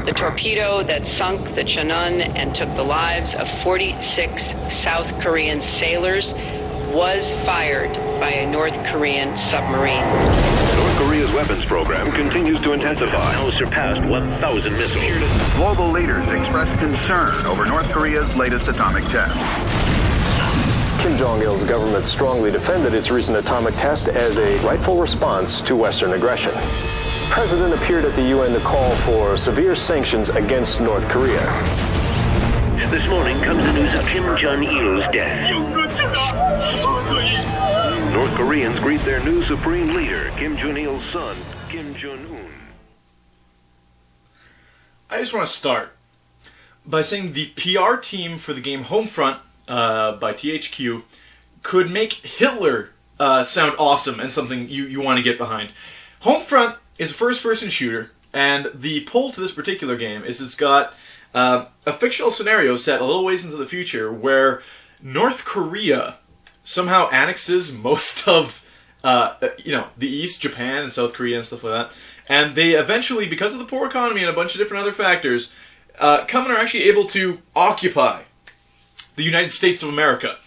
The torpedo that sunk the Cheonan and took the lives of 46 South Korean sailors was fired by a North Korean submarine. North Korea's weapons program continues to intensify. Now surpassed 1,000 missiles. Global leaders expressed concern over North Korea's latest atomic test. Kim Jong-il's government strongly defended its recent atomic test as a rightful response to Western aggression. The president appeared at the UN to call for severe sanctions against North Korea. This morning comes the news of Kim Jong-il's death. North Koreans greet their new supreme leader, Kim Jong-il's son, Kim Jong-un. I just want to start by saying the PR team for the game Homefront by THQ could make Hitler sound awesome and something you want to get behind. Homefront is a first-person shooter, and the pull to this particular game is it's got a fictional scenario set a little ways into the future where North Korea somehow annexes most of the East, Japan and South Korea and stuff like that, and they eventually, because of the poor economy and a bunch of different other factors, come and are actually able to occupy the United States of America.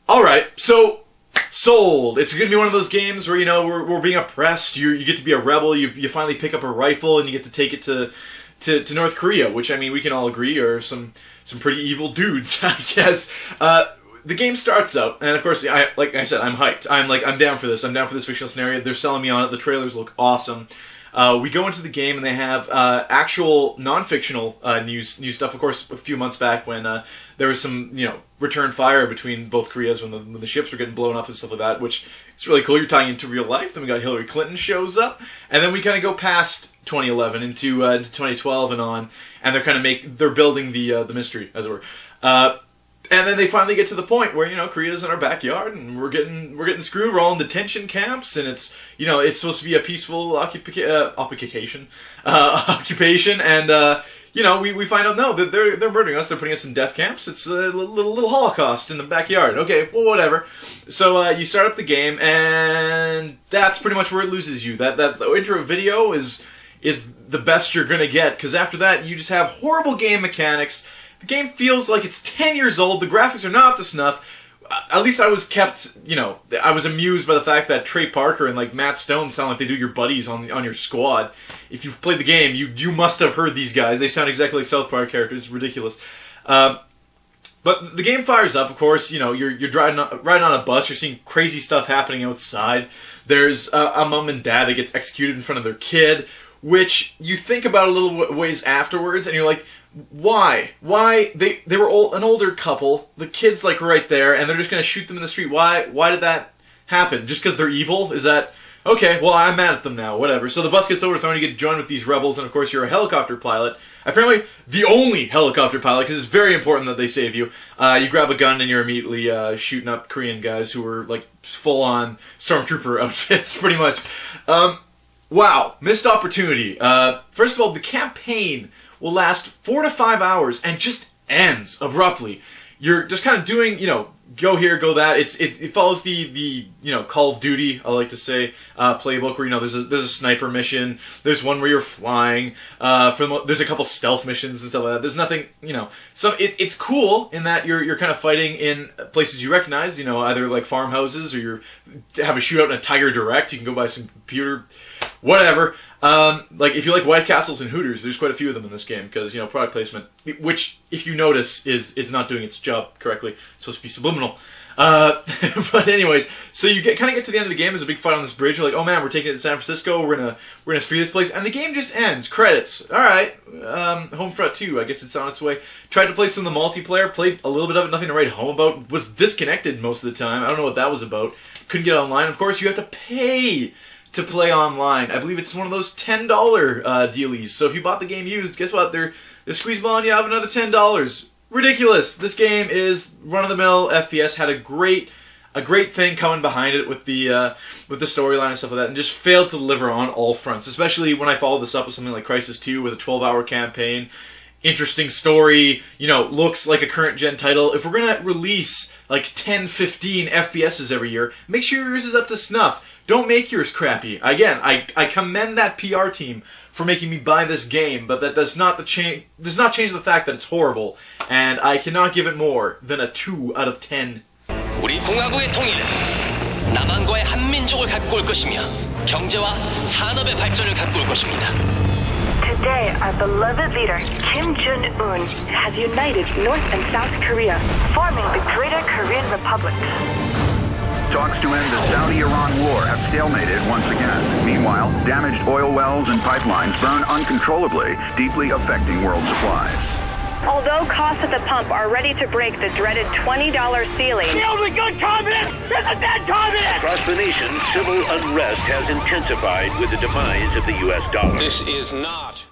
Alright, so sold. It's going to be one of those games where, we're being oppressed, you get to be a rebel, you finally pick up a rifle and you get to take it to North Korea, which, I mean, we can all agree are some pretty evil dudes, I guess. The game starts out, and of course, like I said, I'm hyped. I'm down for this. I'm down for this fictional scenario. They're selling me on it. The trailers look awesome. We go into the game, and they have actual non-fictional news stuff. Of course, a few months back when there was some, return fire between both Koreas when the ships were getting blown up and stuff like that, which is really cool. You're tying into real life. Then we got Hillary Clinton shows up, and then we kind of go past 2011 into 2012 and on, and they're building the mystery, as it were. And then they finally get to the point where, Korea's in our backyard and we're getting screwed. We're all in detention camps, and it's supposed to be a peaceful occupation, and we find out no, that they're murdering us. They're putting us in death camps. It's a little Holocaust in the backyard. Okay, well, whatever. So you start up the game, and that's pretty much where it loses you. That intro video is the best you're gonna get, because after that you just have horrible game mechanics. The game feels like it's 10 years old. The graphics are not up to snuff. At least I was kept, I was amused by the fact that Trey Parker and Matt Stone sound like they do your buddies on your squad. If you've played the game, you must have heard these guys. They sound exactly like South Park characters. It's ridiculous. But the game fires up, of course. You're riding on a bus. You're seeing crazy stuff happening outside. There's a mom and dad that gets executed in front of their kid, which you think about a little ways afterwards, and you're like, why? They were an older couple. The kid's right there, and they're just gonna shoot them in the street. Why did that happen? Just because they're evil? Is that okay? Well, I'm mad at them now. Whatever. So the bus gets overthrown. You get joined with these rebels, and of course you're a helicopter pilot. Apparently, the only helicopter pilot, because it's very important that they save you. You grab a gun and you're immediately shooting up Korean guys who were full-on stormtrooper outfits, pretty much. Wow, missed opportunity. First of all, the campaign will last 4 to 5 hours and just ends abruptly. You're just kind of doing, go here, go that. It follows the Call of Duty, I like to say, playbook where there's a sniper mission. There's one where you're flying. There's a couple stealth missions and stuff like that. There's nothing, So it's cool in that you're kind of fighting in places you recognize. Either farmhouses or you have a shootout in a Tiger Direct. You can go buy some computer, whatever. If you like White Castles and Hooters, there's quite a few of them in this game because product placement, which if you notice is not doing its job correctly. It's supposed to be subliminal. But anyways, so you kind of get to the end of the game. There's a big fight on this bridge. You're like, oh man, we're taking it to San Francisco. We're gonna free this place, and the game just ends. Credits. All right. Homefront 2. I guess it's on its way. Tried to play some of the multiplayer. Played a little bit of it. Nothing to write home about. Was disconnected most of the time. I don't know what that was about. Couldn't get online. Of course, you have to pay to play online. I believe it's one of those $10 dealies. So if you bought the game used, guess what? They're squeezeballing you out of another $10. Ridiculous. This game is run-of-the-mill FPS. Had a great thing coming behind it with the storyline and stuff like that, and just failed to deliver on all fronts. Especially when I followed this up with something like Crysis 2 with a 12-hour campaign. Interesting story, looks like a current gen title. If we're gonna release 10, 15 FPSs every year, make sure yours is up to snuff. don't make yours crappy. Again, I commend that PR team for making me buy this game, but that does not change the fact that it's horrible, and I cannot give it more than a 2 out of 10. 우리 공화국의 통일은 남한과의 한민족을 갖고 올 것이며 경제와 산업의 발전을 갖고 올 것입니다. Today, our beloved leader, Kim Jong-un, has united North and South Korea, forming the Greater Korean Republic. Talks to end the Saudi-Iran war have stalemated once again. Meanwhile, damaged oil wells and pipelines burn uncontrollably, deeply affecting world supplies. Although costs at the pump are ready to break the dreaded $20 ceiling, The only good communist is a dead communist! Across the nation, civil unrest has intensified with the demise of the U.S. dollar. This is not